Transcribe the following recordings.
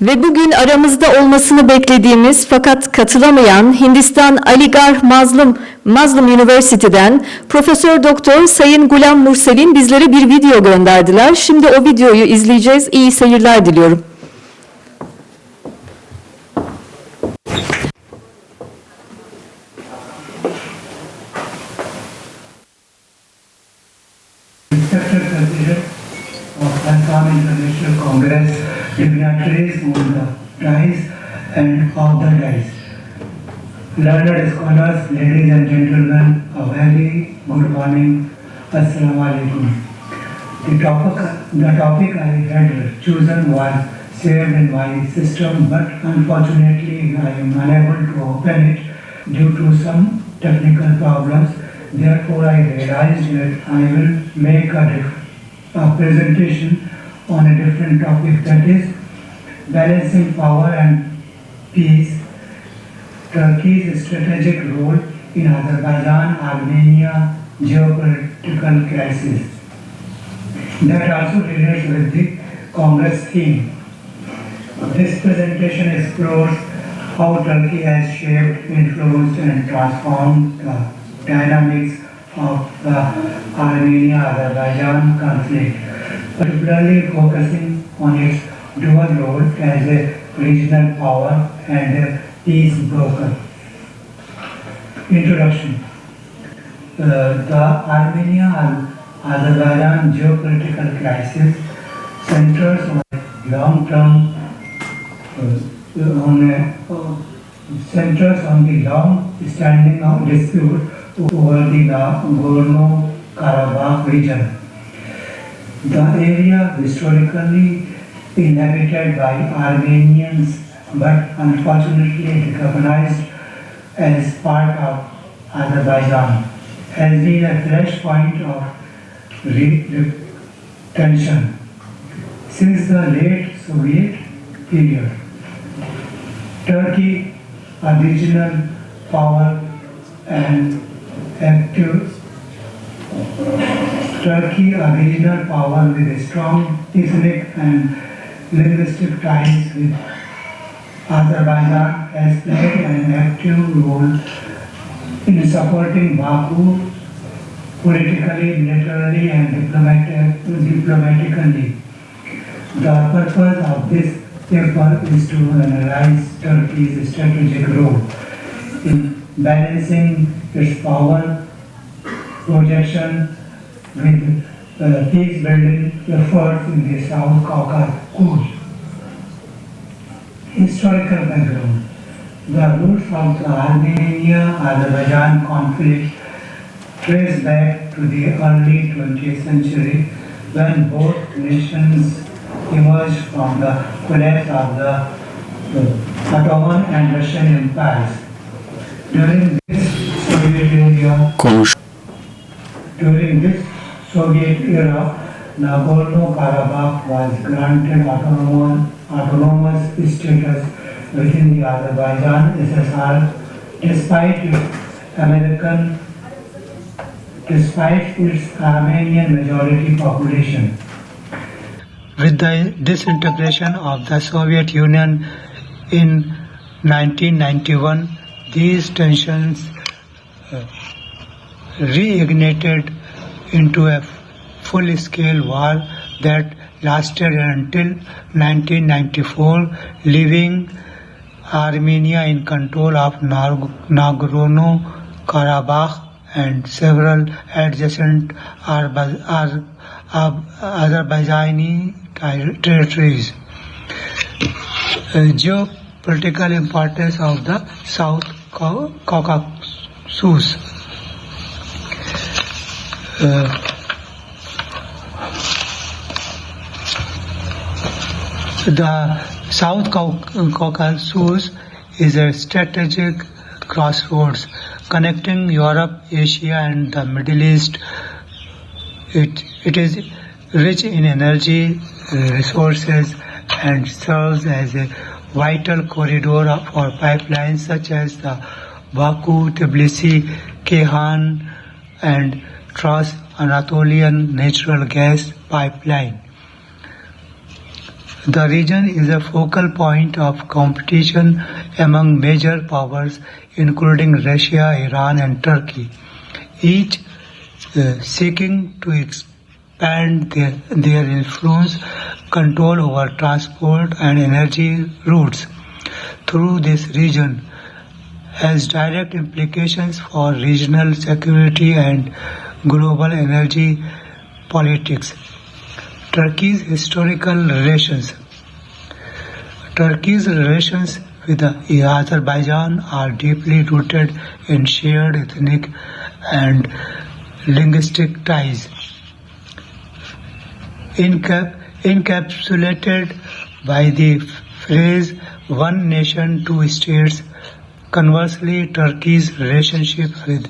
Ve bugün aramızda olmasını beklediğimiz fakat katılamayan Hindistan Aligarh Muslim University'den Profesör Doktor Sayın Ghulam Mursaleen bizlere bir video gönderdiler. Şimdi o videoyu izleyeceğiz. İyi seyirler diliyorum. International Congress dignitaries on the rise and of the rise. Learned scholars, ladies and gentlemen, a very good morning. Assalamu alaikum. The topic I had chosen was saved in my system, but unfortunately I am unable to open it due to some technical problems. Therefore, I realized that I will make a presentation on a different topic, that is balancing power and peace, Turkey's strategic role in Azerbaijan-Armenia geopolitical crisis. That also relates with the Congress theme. This presentation explores how Turkey has shaped, influenced and transformed the dynamics of the Armenia-Azerbaijan conflict, particularly focusing on its dual role as a regional power and a peace broker. Introduction. The Armenia-Azerbaijan geopolitical crisis centers on long-term the long-standing dispute over the Nagorno-Karabakh region. The area historically inhabited by Armenians but unfortunately recognized as part of Azerbaijan has been a flashpoint of tension since the late Soviet period. Turkey, a regional power and with strong ethnic and linguistic ties with Azerbaijan, has played an active role in supporting Baku politically, militarily and diplomatically. The purpose of this paper is to analyze Turkey's strategic role in balancing its power projection with peace-building efforts in the South Caucasus. Historical background. The roots of the Armenia-Azerbaijan conflict trace back to the early 20th century when both nations emerged from the collapse of the Ottoman and Russian empires. During this Soviet era, Nagorno-Karabakh was granted autonomous status within the Azerbaijan SSR despite its Armenian majority population. With the disintegration of the Soviet Union in 1991, these tensions reignited into a full-scale war that lasted until 1994, leaving Armenia in control of Nagorno-Karabakh and several adjacent Azerbaijani territories. Geopolitical importance of the South Caucasus. The South Caucasus is a strategic crossroads connecting Europe, Asia and the Middle East. It is rich in energy resources and serves as a vital corridor for pipelines such as the Baku-Tbilisi-Ceyhan and Trans-Anatolian natural gas pipeline. The region is a focal point of competition among major powers including Russia, Iran and Turkey, each seeking to expand their influence, control over transport and energy routes through this region has direct implications for regional security and global energy politics. Turkey's historical relations. Turkey's relations with Azerbaijan are deeply rooted in shared ethnic and linguistic ties. Encapsulated by the phrase "one nation, two states." Conversely, Turkey's relationship with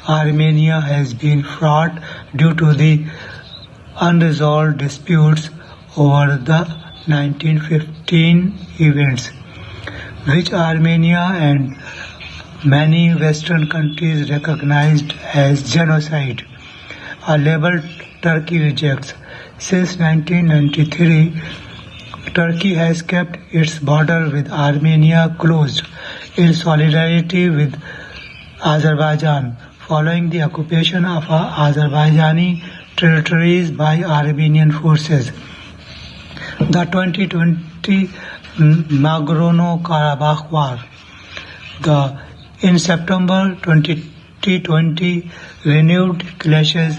Armenia has been fraught due to the unresolved disputes over the 1915 events, which Armenia and many Western countries recognized as genocide, a label Turkey rejects. Since 1993, Turkey has kept its border with Armenia closed in solidarity with Azerbaijan following the occupation of Azerbaijani territories by Armenian forces. The 2020 Nagorno-Karabakh War. In September 2020, renewed clashes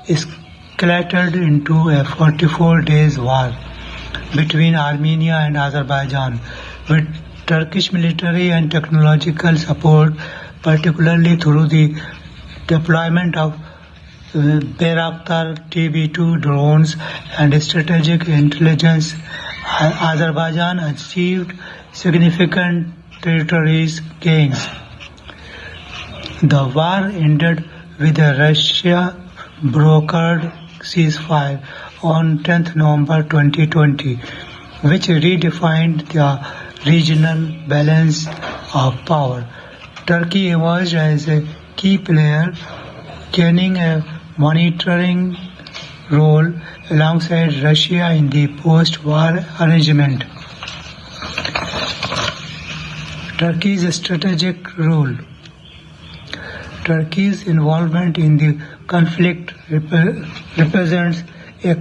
escalated into a 44-day war between Armenia and Azerbaijan, with Turkish military and technological support, particularly through the deployment of Bayraktar TB2 drones and strategic intelligence. Azerbaijan achieved significant territories gains. The war ended with a Russia-brokered ceasefire on 10th November 2020, which redefined the regional balance of power. Turkey emerged as a key player, gaining a monitoring role alongside Russia in the post-war arrangement. Turkey's strategic role. Turkey's involvement in the conflict represents a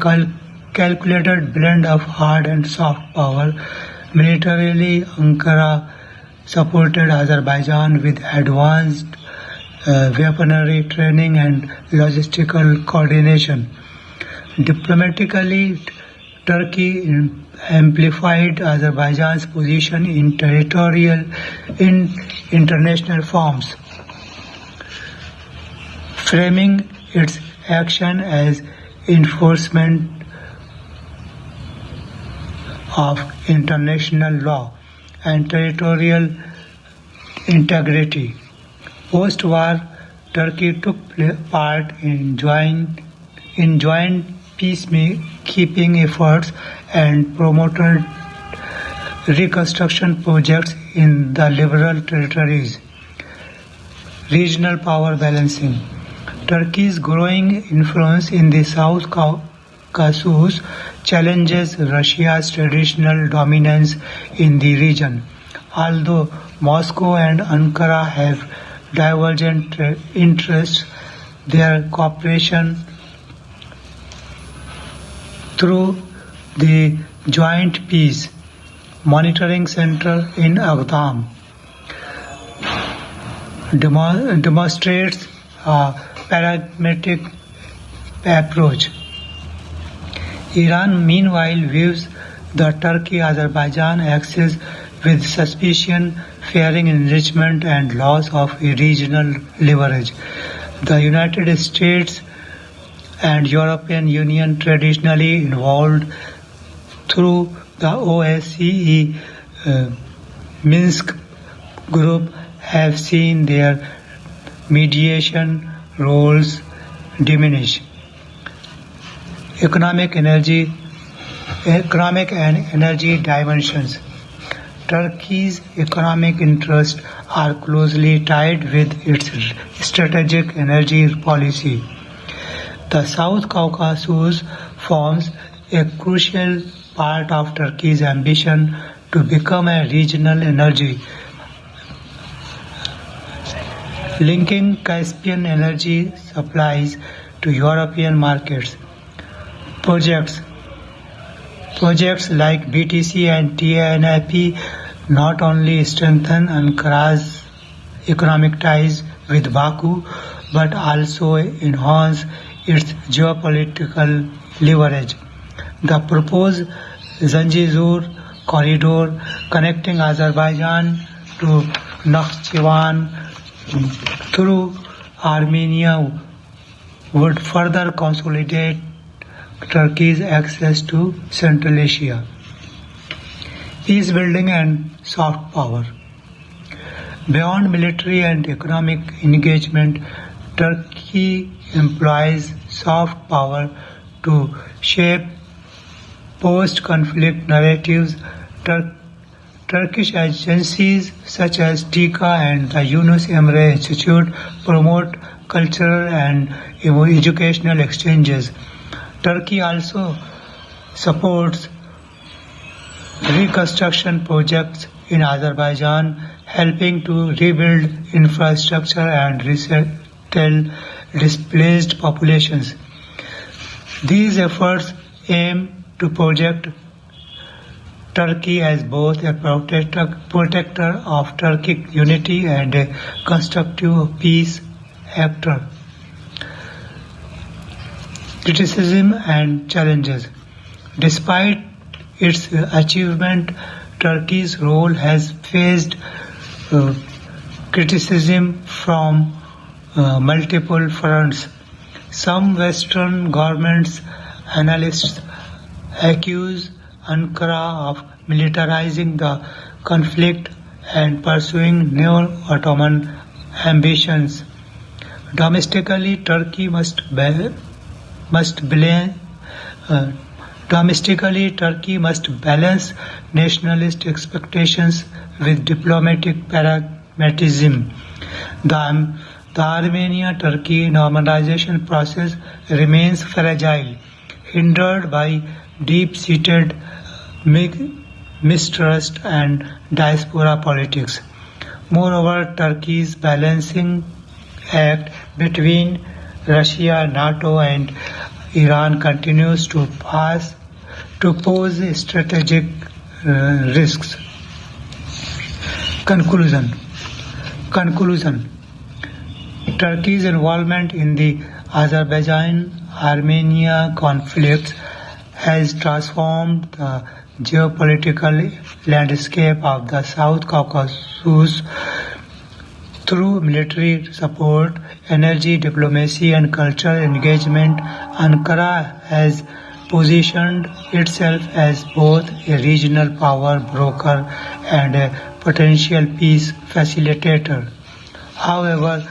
calculated blend of hard and soft power. Militarily, Ankara supported Azerbaijan with advanced weaponry training and logistical coordination. Diplomatically, Turkey amplified Azerbaijan's position in international forums, framing its action as enforcement of international law and territorial integrity. Post-war, Turkey took part in joint peacekeeping efforts and promoted reconstruction projects in the liberal territories. Regional power balancing. Turkey's growing influence in the South Caucasus challenges Russia's traditional dominance in the region. Although Moscow and Ankara have divergent interests, their cooperation through the Joint Peace Monitoring Center in Agdam demonstrates a pragmatic approach. Iran, meanwhile, views the Turkey-Azerbaijan axis with suspicion, fearing enrichment and loss of regional leverage. The United States and European Union, traditionally involved through the OSCE Minsk group, have seen their mediation roles diminish. Economic and energy dimensions. Turkey's economic interests are closely tied with its strategic energy policy. The South Caucasus forms a crucial part of Turkey's ambition to become a regional energy, linking Caspian energy supplies to European markets. Projects like BTC and TANIP not only strengthen Ankara's economic ties with Baku, but also enhance its geopolitical leverage. The proposed Zangezur corridor connecting Azerbaijan to Nakhchivan through Armenia would further consolidate Turkey's access to Central Asia. Peace building and soft power. Beyond military and economic engagement, Turkey employs soft power to shape post-conflict narratives. Turkish agencies such as TIKA and the Yunus Emre Institute promote cultural and educational exchanges. Turkey also supports reconstruction projects in Azerbaijan, helping to rebuild infrastructure and resettle displaced populations. These efforts aim to project Turkey as both a protector of Turkic unity and a constructive peace actor. Criticism and challenges. Despite its achievement, Turkey's role has faced criticism from multiple fronts. Some Western governments analysts accuse Ankara of militarizing the conflict and pursuing neo-Ottoman ambitions. Domestically, Turkey must balance nationalist expectations with diplomatic pragmatism. The Armenia-Turkey normalization process remains fragile, hindered by deep-seated mistrust and diaspora politics. Moreover, Turkey's balancing act between Russia, NATO, and Iran continues to pose strategic risks. Conclusion. Turkey's involvement in the Azerbaijan-Armenia conflict has transformed the geopolitical landscape of the South Caucasus. Through military support, energy diplomacy, and cultural engagement, Ankara has positioned itself as both a regional power broker and a potential peace facilitator. However,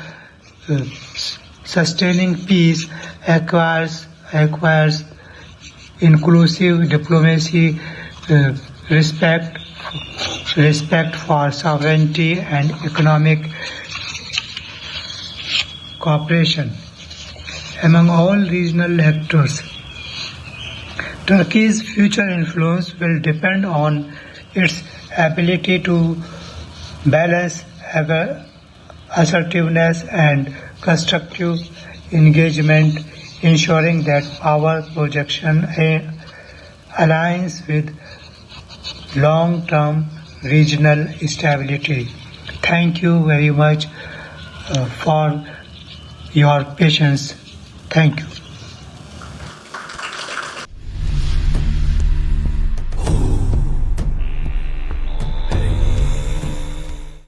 sustaining peace requires inclusive diplomacy, respect for sovereignty, and economic cooperation among all regional actors. Turkey's future influence will depend on its ability to balance assertiveness and constructive engagement, ensuring that power projection aligns with long-term regional stability. Thank you very much for your patience. Thank you.